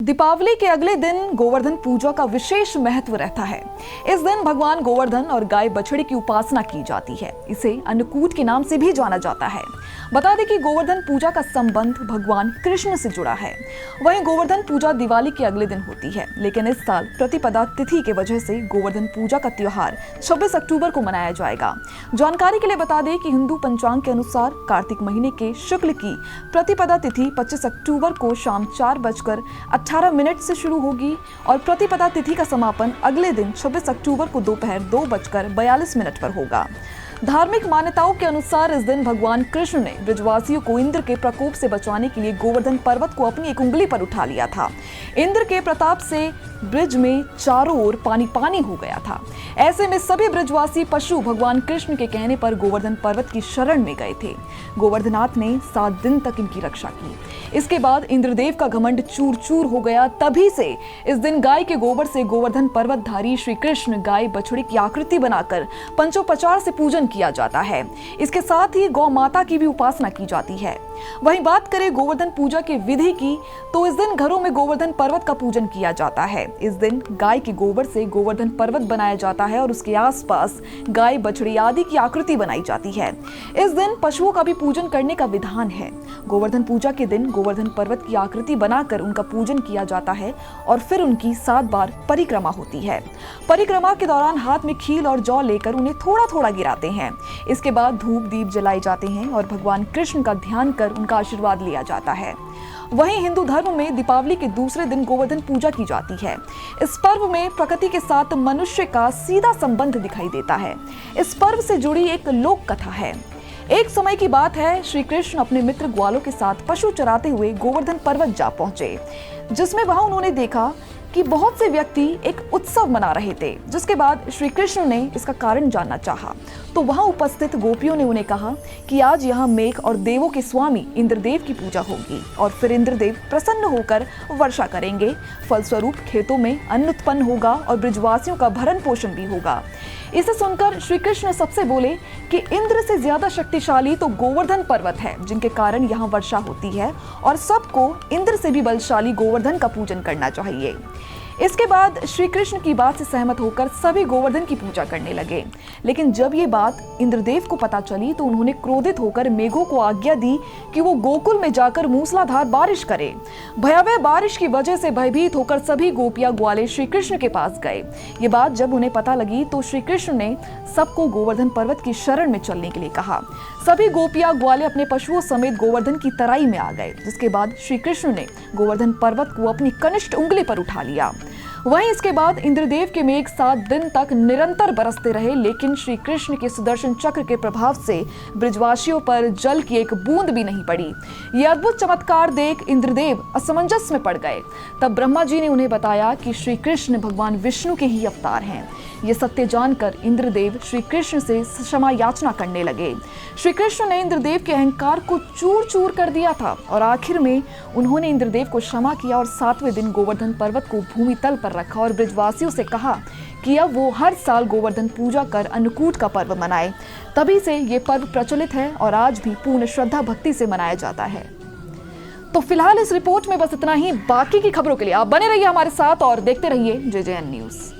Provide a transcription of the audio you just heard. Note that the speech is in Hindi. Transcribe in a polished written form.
दीपावली के अगले दिन गोवर्धन पूजा का विशेष महत्व रहता है। इस दिन भगवान गोवर्धन और गाय बछड़े की उपासना की जाती है। इसे अन्नकूट के नाम से भी जाना जाता है। बता दें कि गोवर्धन पूजा का संबंध भगवान कृष्ण से जुड़ा है। वहीं गोवर्धन पूजा दिवाली के अगले दिन होती है, लेकिन इस साल प्रतिपदा तिथि की वजह से गोवर्धन पूजा का त्योहार 26 अक्टूबर को मनाया जाएगा। जानकारी के लिए बता दें कि हिंदू पंचांग के अनुसार कार्तिक महीने के शुक्ल की प्रतिपदा तिथि 25 अक्टूबर को शाम 4:18 से शुरू होगी और प्रतिपदा तिथि का समापन अगले दिन 26 अक्टूबर को दोपहर 2:42 पर होगा। धार्मिक मान्यताओं के अनुसार इस दिन भगवान कृष्ण ने ब्रजवासियों को इंद्र के प्रकोप से बचाने के लिए गोवर्धन पर्वत को अपनी एक उंगली पर उठा लिया था। इंद्र के प्रताप से ब्रज में चारों ओर पानी पानी हो गया था। ऐसे में सभी ब्रजवासी पशु भगवान कृष्ण के कहने पर गोवर्धन पर्वत की शरण में गए थे। गोवर्धनाथ ने 7 दिन तक इनकी रक्षा की। इसके बाद इंद्रदेव का घमंड चूर चूर हो गया। तभी से इस दिन गाय के गोबर से गोवर्धन पर्वतधारी श्री कृष्ण गाय बछड़े की आकृति बनाकर पंचोपचार से पूजन किया जाता है। इसके साथ ही गौ माता की भी उपासना की जाती है। वहीं बात करें गोवर्धन पूजा की विधि की, तो इस दिन घरों में गोवर्धन पर्वत का पूजन किया जाता है। इस दिन गाय के गोबर से गोवर्धन पर्वत बनाया जाता है और उसके आसपास गाय बछड़ी आदि की आकृति बनाई जाती है। इस दिन पशुओं का भी पूजन करने का विधान है। गोवर्धन पूजा के दिन गोवर्धन पर्वत की आकृति बनाकर उनका पूजन किया जाता है और फिर उनकी 7 बार परिक्रमा होती है। परिक्रमा के दौरान हाथ में खील और जौ लेकर उन्हें थोड़ा थोड़ा गिराते हैं। इसके बाद धूप दीप जलाए जाते हैं और भगवान कृष्ण का ध्यान कर उनका आशीर्वाद लिया जाता है। वहीं हिंदू धर्म में दीपावली के दूसरे दिन गोवर्धन पूजा की जाती है। इस पर्व में प्रकृति के साथ मनुष्य का सीधा संबंध दिखाई देता है। इस पर्व से जुड़ी एक लोक कथा है। एक समय की बात है, श्री कृष्ण अपने मित्र ग्वालों के साथ पशु चराते हुए गोवर्धन पर्वत जा पहुंचे, जिसमें वहां उन्होंने देखा कि बहुत से व्यक्ति एक उत्सव मना रहे थे। जिसके बाद श्री कृष्ण ने इसका कारण जानना चाहा, तो वहां उपस्थित गोपियों ने उन्हें कहा कि आज यहाँ मेघ और देवों के स्वामी इंद्रदेव की पूजा होगी और फिर इंद्रदेव प्रसन्न होकर वर्षा करेंगे। फलस्वरूप खेतों में अन्न उत्पन्न होगा और ब्रजवासियों का भरण पोषण भी होगा। इसे सुनकर श्री कृष्ण सबसे बोले कि इंद्र से ज्यादा शक्तिशाली तो गोवर्धन पर्वत है, जिनके कारण यहाँ वर्षा होती है और सबको इंद्र से भी बलशाली गोवर्धन का पूजन करना चाहिए। इसके बाद श्री कृष्ण की बात से सहमत होकर सभी गोवर्धन की पूजा करने लगे। लेकिन जब ये बात इंद्रदेव को पता चली तो उन्होंने क्रोधित होकर मेघों को आज्ञा दी कि वो गोकुल में जाकर मूसलाधार बारिश करे। भयावह बारिश की वजह से भयभीत होकर सभी गोपियां ग्वाले श्री कृष्ण के पास गए। ये बात जब उन्हें पता लगी तो श्री कृष्ण ने सबको गोवर्धन पर्वत की शरण में चलने के लिए कहा। सभी गोपियां ग्वाले अपने पशुओं समेत गोवर्धन की तराई में आ गए। जिसके बाद श्री कृष्ण ने गोवर्धन पर्वत को अपनी कनिष्ठ उंगली पर उठा लिया। वहीं इसके बाद इंद्रदेव के मेघ 7 दिन तक निरंतर बरसते रहे, लेकिन श्री कृष्ण के सुदर्शन चक्र के प्रभाव से ब्रजवासियों पर जल की एक बूंद भी नहीं पड़ी। यह अद्भुत चमत्कार देख इंद्रदेव असमंजस में पड़ गए। तब ब्रह्मा जी ने उन्हें बताया कि श्री कृष्ण भगवान विष्णु के ही अवतार हैं। ये सत्य जानकर इंद्रदेव श्री कृष्ण से क्षमा याचना करने लगे। श्री कृष्ण ने इंद्रदेव के अहंकार को चूर चूर कर दिया था और आखिर में उन्होंने इंद्रदेव को क्षमा किया और 7वें दिन गोवर्धन पर्वत को भूमि तल पर रखा और ब्रजवासियों से कहा कि अब वो हर साल गोवर्धन पूजा कर अन्नकूट का पर्व मनाए। तभी से ये पर्व प्रचलित है और आज भी पूर्ण श्रद्धा भक्ति से मनाया जाता है। तो फिलहाल इस रिपोर्ट में बस इतना ही। बाकी की खबरों के लिए आप बने रहिए हमारे साथ और देखते रहिए JJN न्यूज़।